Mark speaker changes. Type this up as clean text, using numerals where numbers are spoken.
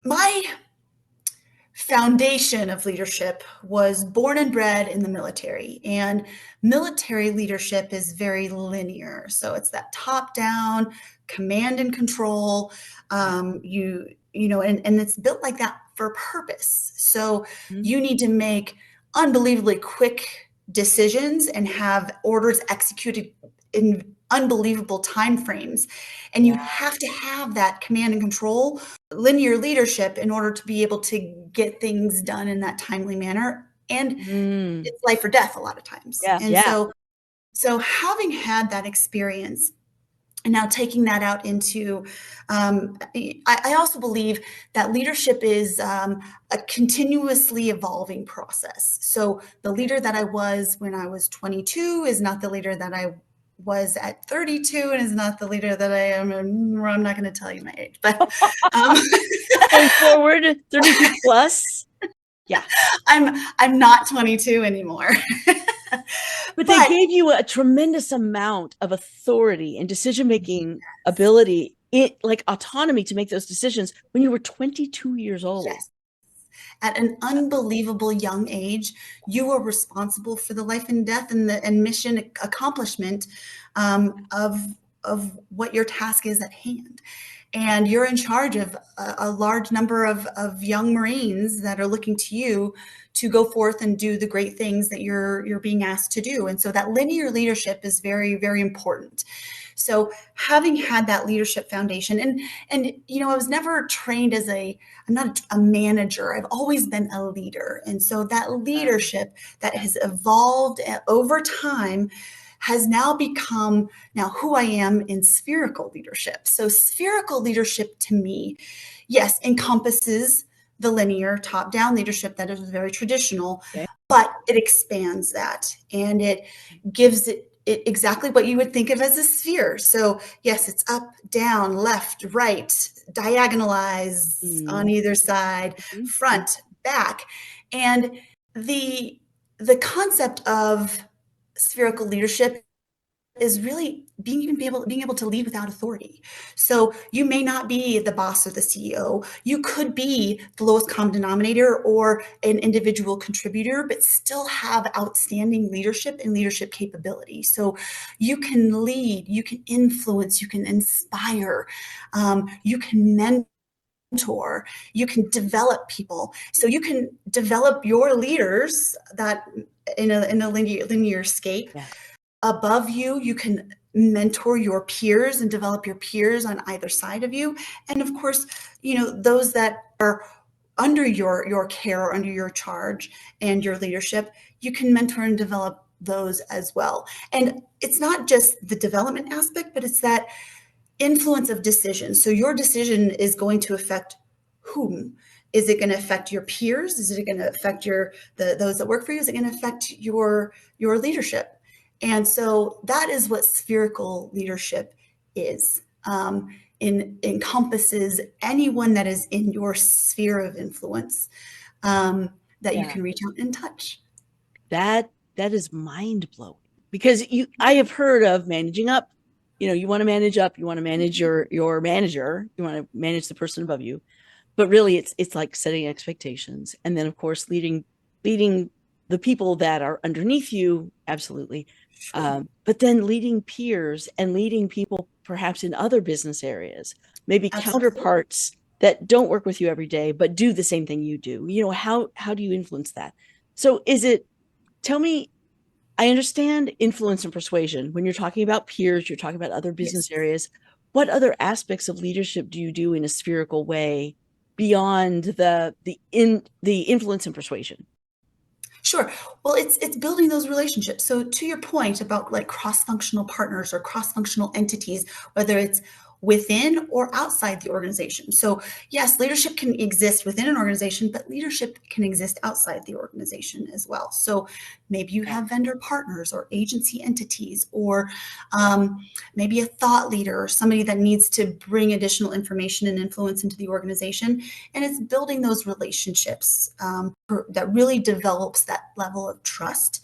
Speaker 1: my foundation of leadership was born and bred in the military, and military leadership is very linear. So it's that top down command and control. And it's built like that for a purpose. So
Speaker 2: Mhm.
Speaker 1: you need to make unbelievably quick decisions and have orders executed in unbelievable time frames. And you
Speaker 2: Yeah.
Speaker 1: have to have that command and control linear leadership in order to be able to get things done in that timely manner. And
Speaker 2: Mm.
Speaker 1: it's life or death a lot of times.
Speaker 2: Yeah.
Speaker 1: And
Speaker 2: Yeah.
Speaker 1: so having had that experience and now taking that out into, I also believe that leadership is a continuously evolving process. So the leader that I was when I was 22 is not the leader that I was at 32 and is not the leader that I am. I'm not going to tell you my age, but
Speaker 2: Going forward, 32 plus. Yeah.
Speaker 1: I'm not 22 anymore.
Speaker 2: But they
Speaker 1: But
Speaker 2: gave you a tremendous amount of authority and decision-making ability, like autonomy to make those decisions when you were 22 years old.
Speaker 1: yes, at an unbelievable young age, you are responsible for the life and death and mission accomplishment of what your task is at hand. And you're in charge of a large number of young Marines that are looking to you to go forth and do the great things that you're being asked to do. And so that linear leadership is very, very important. So having had that leadership foundation, and I was never trained as I'm not a manager. I've always been a leader. And so that leadership that has evolved over time has now become now who I am in spherical leadership. So spherical leadership to me, yes, encompasses the linear top-down leadership that is very traditional,
Speaker 2: Okay.
Speaker 1: but it expands that and it gives it exactly what you would think of as a sphere. So yes, it's up, down, left, right, diagonalize on either side,
Speaker 2: Mhm.
Speaker 1: front, back. And the concept of spherical leadership is really being able to lead without authority. So you may not be the boss or the CEO. You could be the lowest common denominator or an individual contributor, but still have outstanding leadership and leadership capability. So you can lead, you can influence, you can inspire, you can mentor, you can develop people. So you can develop your leaders that in a linear scape.
Speaker 2: Yeah.
Speaker 1: Above you, you can mentor your peers and develop your peers on either side of you. And of course, those that are under your care or under your charge and your leadership, you can mentor and develop those as well. And it's not just the development aspect, but it's that influence of decision. So your decision is going to affect whom? Is it going to affect your peers? Is it going to affect those that work for you? Is it going to affect your leadership? And so that is what spherical leadership is. Encompasses anyone that is in your sphere of influence that you
Speaker 2: Yeah.
Speaker 1: can reach out and touch.
Speaker 2: That is mind blowing because I have heard of managing up. You want to manage up, you want to manage your manager, you want to manage the person above you. But really it's like setting expectations. And then of course leading the people that are underneath you, absolutely.
Speaker 1: Sure.
Speaker 2: But then leading peers and leading people perhaps in other business areas, maybe
Speaker 1: Absolutely.
Speaker 2: counterparts that don't work with you every day, but do the same thing you do. How do you influence that? So tell me, I understand influence and persuasion. When you're talking about peers, you're talking about other business
Speaker 1: Yes.
Speaker 2: areas. What other aspects of leadership do you do in a spherical way beyond the influence and persuasion?
Speaker 1: Sure. Well, it's building those relationships. So to your point about like cross-functional partners or cross-functional entities, whether it's within or outside the organization. So yes, leadership can exist within an organization, but leadership can exist outside the organization as well. So maybe you
Speaker 2: Yeah.
Speaker 1: have vendor partners or agency entities, or maybe a thought leader or somebody that needs to bring additional information and influence into the organization. And it's building those relationships that really develops that level of trust